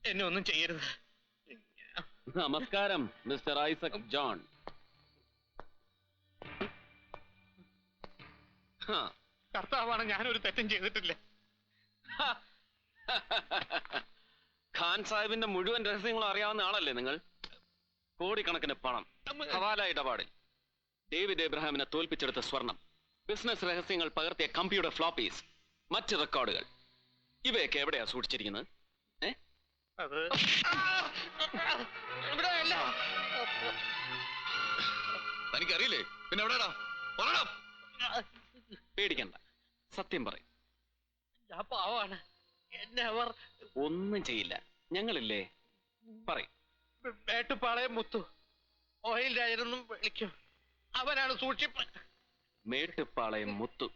എന്നെ ഒന്നും ചെയ്യരുത്. നമസ്കാരം മിസ്റ്റർ ഐസക് ജോൺ. കർത്താവാണ്, ഞാനൊരു തെറ്റും ചെയ്തിട്ടില്ല. ഖാൻ സാഹിബിന്റെ മുഴുവൻ രഹസ്യങ്ങളും അറിയാവുന്ന ആളല്ലേ നിങ്ങൾ? കോടിക്കണക്കിന് പണം, ഹവാല ഇടപാടിൽ ഡേവിഡ് എബ്രഹാമിനെ തോൽപ്പിച്ചെടുത്ത സ്വർണം, ബിസിനസ് രഹസ്യങ്ങൾ പകർത്തിയ കമ്പ്യൂട്ടർ ഫ്ലോപ്പീസ്, മറ്റ് റെക്കോർഡുകൾ, ഇവയൊക്കെ എവിടെയാ സൂക്ഷിച്ചിരിക്കുന്നത്? തനിക്കറിയില്ലേ? പിന്നെ എവിടെയാ? പേടിക്കണ്ട, സത്യം പറയും. ഞാൻ പാവാണ്, എന്നെ അവർ ഒന്നും ചെയ്യില്ല. ഞങ്ങളില്ലേ, പറയും. മേട്ടുപ്പാളയം മുത്തു, ഓയിൽ രാജനെന്നും വിളിക്കും. അവനാണ് സൂക്ഷിപ്പ്. മേട്ടുപ്പാളയം മുത്തു.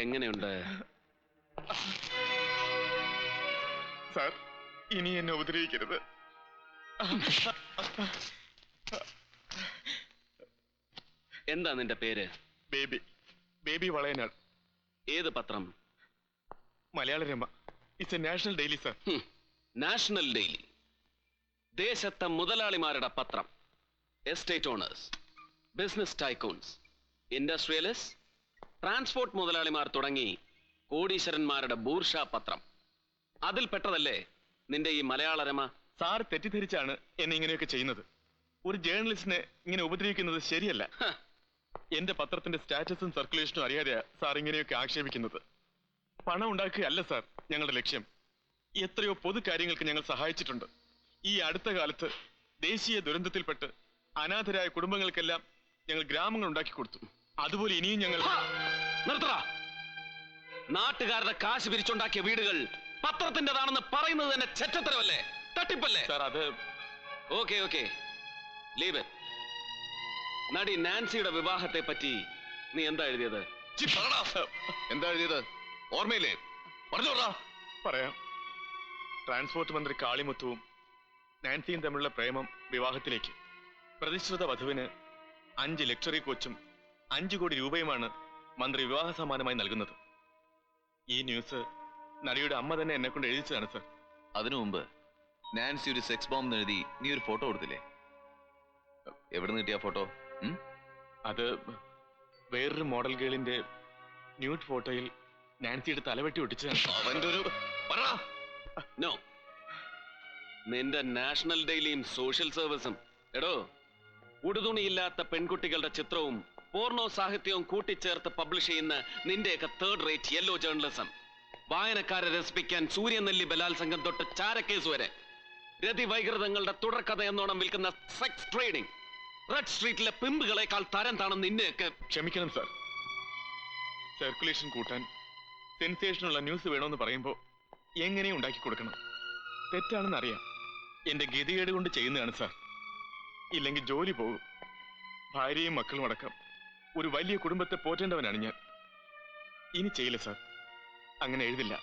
എങ്ങനെയുണ്ട് സാർ? ഇനി എന്നെ ഉപദ്രവിക്കരുത്. എന്താ നിന്റെ പേര്? ബേബി. ബേബി വളയനാട്. ഏത് പത്രം? Malayalarama. It's a national daily sir. National daily, ദേശത്തെ മുതലാളിമാരുടെ പത്രം. Estate owners, business tycoons, industrialist, transport മുതലാളിമാർ തുടങ്ങി കോടീശ്വരന്മാരുടെ ബൂർഷ പത്രം. അതിൽ പെട്ടതല്ലേ നിന്റെ ഈ മലയാളരമ? സാർ തെറ്റിദ്ധരിച്ചാണ് എന്നെ ഇങ്ങനെയൊക്കെ ചെയ്യുന്നത്. ഒരു ജേർണലിസ്റ്റിനെ ഇങ്ങനെ ഉപദ്രവിക്കുന്നത് ശരിയല്ല. എന്റെ പത്രത്തിന്റെ സ്റ്റാറ്റസും സർക്കുലേഷനും അറിയാതെയാ സാർ ഇങ്ങനെയൊക്കെ ആക്ഷേപിക്കുന്നത്. പണം ഉണ്ടാക്കുകയല്ല സാർ ഞങ്ങളുടെ ലക്ഷ്യം. എത്രയോ പൊതു കാര്യങ്ങൾക്ക് ഞങ്ങൾ സഹായിച്ചിട്ടുണ്ട്. ഈ അടുത്ത കാലത്ത് ദേശീയ ദുരന്തത്തിൽപ്പെട്ട് അനാഥരായ കുടുംബങ്ങൾക്കെല്ലാം ഞങ്ങൾ ഗ്രാമങ്ങൾ ഉണ്ടാക്കി കൊടുത്തു. അതുപോലെ ഇനിയും ഞങ്ങൾ... നിർത്തടാ. നാട്ടുകാരുടെ കാശ് പിരിച്ചുണ്ടാക്കിയ വീടുകൾ പത്രത്തിൻ്റെതാണെന്ന് പറയുന്നത് തന്നെ ചെറ്റത്തരമല്ലേ, തട്ടിപ്പല്ലേ? സാർ അത്... ഓക്കെ ഓക്കെ, ലീവ് ഇറ്റ്. നടി നാൻസിയുടെ വിവാഹത്തെ പറ്റി നീ എന്താ എഴുതിയത്? എന്താ എഴുതിയത്? ഓർമ്മയില്ലേ? പറഞ്ഞോടാ. പറയാം. ട്രാൻസ്പോർട്ട് മന്ത്രി കാളിമുത്തുവും നാൻസിയും തമ്മിലുള്ള പ്രേമം വിവാഹത്തിലേക്ക്. പ്രതിശ്രുത വധുവിന് 5 ലക്ഷറി കോച്ചും 5 കോടി രൂപയുമാണ് മന്ത്രി വിവാഹ സമ്മാനമായി നൽകുന്നത്. ഈ ന്യൂസ് നടിയുടെ അമ്മ തന്നെ എന്നെ കൊണ്ട് എഴുതിച്ചതാണ് സർ. അതിനു മുമ്പ് നാൻസി ഒരു സെക്സ് ബോംബ് എഴുതി നീ ഒരു ഫോട്ടോ കൊടുത്തില്ലേ? എവിടെ നിന്ന് കിട്ടിയ ഫോട്ടോ? അത് വേറൊരു മോഡൽ ഗേളിന്റെ ന്യൂഡ് ഫോട്ടോയിൽ നാൻസിയുടെ തലവെട്ടി ഒട്ടിച്ചതാണ്. അവന്റെ ഒരു... നോ, നിന്റെ നാഷണൽ ഡെയിലിയും സോഷ്യൽ സർവീസും എടോ ഉടുതുണിയില്ലാത്ത പെൺകുട്ടികളുടെ ചിത്രവും പോർണോ സാഹിത്യവും കൂട്ടിച്ചേർത്ത് പബ്ലിഷ് ചെയ്യുന്ന നിന്റെയൊക്കെ തേർഡ് റേറ്റ് യെല്ലോ ജേർണലിസം വായനക്കാരെ രസിപ്പിക്കാൻ സൂര്യനെല്ലി ബലാത്സംഗം തൊട്ട് ചാരക്കേസ് വരെ രതിവൈകൃതങ്ങളുടെ തുടർക്കഥ എന്നോണം വിൽക്കുന്ന സെക്സ് ട്രേഡിംഗ്. റെഡ് സ്ട്രീറ്റിലെ പിമ്പുകളെക്കാൾ തരം താണം നിന്നെയൊക്കെ. ക്ഷമിക്കണം സാർ. സർക്കുലേഷൻ കൂട്ടാൻ സെൻസേഷനുള്ള ന്യൂസ് വേണമെന്ന് പറയുമ്പോൾ എങ്ങനെയും ഉണ്ടാക്കി കൊടുക്കണം. തെറ്റാണെന്ന് അറിയാം. എന്റെ ഗതികേട് കൊണ്ട് ചെയ്യുന്നതാണ് സാർ. ഇല്ലെങ്കിൽ ജോലി പോകും. ഭാര്യയും മക്കളും അടക്കം ഒരു വലിയ കുടുംബത്തെ പോറ്റേണ്ടവനാണ് ഞാൻ. ഇനി ചെയ്യില്ല സാർ. അങ്ങനെ എഴുതില്ല.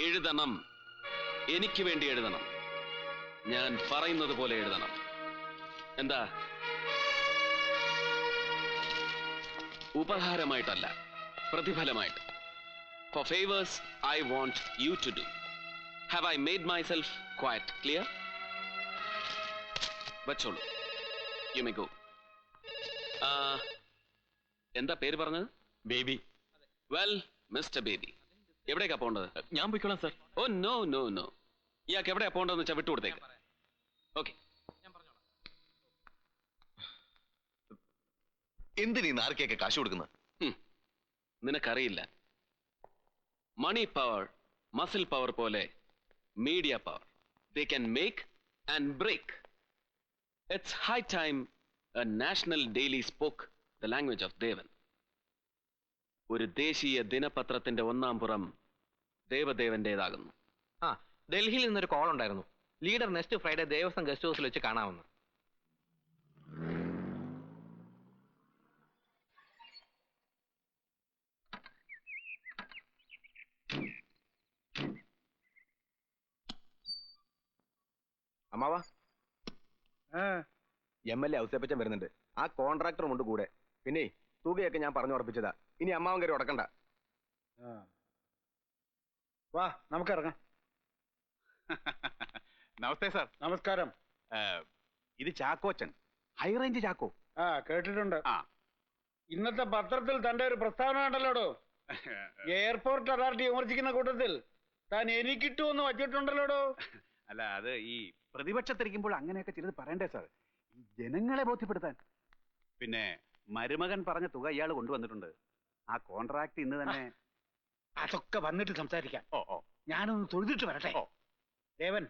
എഴുതണം. എനിക്ക് വേണ്ടി എഴുതണം. ഞാൻ പറയുന്നത് പോലെ എഴുതണം. എന്താ? ഉപഹാരമായിട്ടല്ല, പ്രതിഫലമായിട്ട്. For favors I want you to do. Have I made myself quite clear? വച്ചോളൂ. You may go. എന്താ പേര് പറഞ്ഞത്? ബേബി. വെൽ, മിസ്റ്റർ ബേബി, എവിടേക്കാ പോണ്ടത്? ഞാൻ പോയിക്കോളാം sir. Oh no no no, ഇയാൾക്ക് എവിടെയാ പോണ്ടെന്ന് വെച്ചാൽ വിട്ടുകൊടുത്തേക്ക്. ഓക്കെ. എന്തിനീ നാർക്കൊക്കെ കാശ് കൊടുക്കുന്നത്? നിനക്കറിയില്ല. മണി പവർ, മസിൽ പവർ പോലെ media power. They can make and break. It's high time a national daily spoke the language of Devan. ഒരു ദേശീയ ദിനപത്രത്തിന്റെ ഒന്നാം പുറം ദേവദേവന്റേതാകുന്നു. ആ, ഡൽഹിയിൽ നിന്നൊരു കോൾ ഉണ്ടായിരുന്നു. Leader next Friday Devaswom guest ഹൗസിൽ വെച്ച് കാണാമെന്ന്. അമ്മാവാ, MLA ഔസേപ്പച്ചൻ വരുന്നുണ്ട്. ആ കോൺട്രാക്ടറും ഉണ്ട് കൂടെ. പിന്നെ തുകയൊക്കെ ഞാൻ പറഞ്ഞു ഉറപ്പിച്ചതാ. ഇനി അമ്മാവൻ കയറി ഉടക്കണ്ട. വാ, നമുക്കിറങ്ങാം. നമസ്തേ സാർ. നമസ്കാരം. ഇത് ചാക്കോച്ചൻ, ഹൈ റേഞ്ച് ചാക്കോ. കേട്ടിട്ടുണ്ട്. ആ, ഇന്നത്തെ പത്രത്തിൽ തന്റെ ഒരു പ്രസ്താവന കണ്ടല്ലോടോ. എയർപോർട്ട് അതോറിറ്റി വിമർശിക്കുന്ന കൂട്ടത്തിൽ താൻ എനിക്കിട്ടുമെന്ന് വച്ചിട്ടുണ്ടല്ലോടോ. അല്ല, അത് ഈ പ്രതിപക്ഷത്തിരിക്കുമ്പോൾ അങ്ങനെയൊക്കെ ചിലത് പറയണ്ടേ സാർ, ഈ ജനങ്ങളെ ബോധ്യപ്പെടുത്താൻ. പിന്നെ മരുമകൻ പറഞ്ഞ തുക ഇയാൾ കൊണ്ടുവന്നിട്ടുണ്ട്. ആ കോൺട്രാക്ട് ഇന്ന് തന്നെ. അതൊക്കെ വന്നിട്ട് സംസാരിക്കാം. ഓ ഓ ഞാനൊന്ന് തൊഴുതിട്ട് വരട്ടെ. ദേവൻ,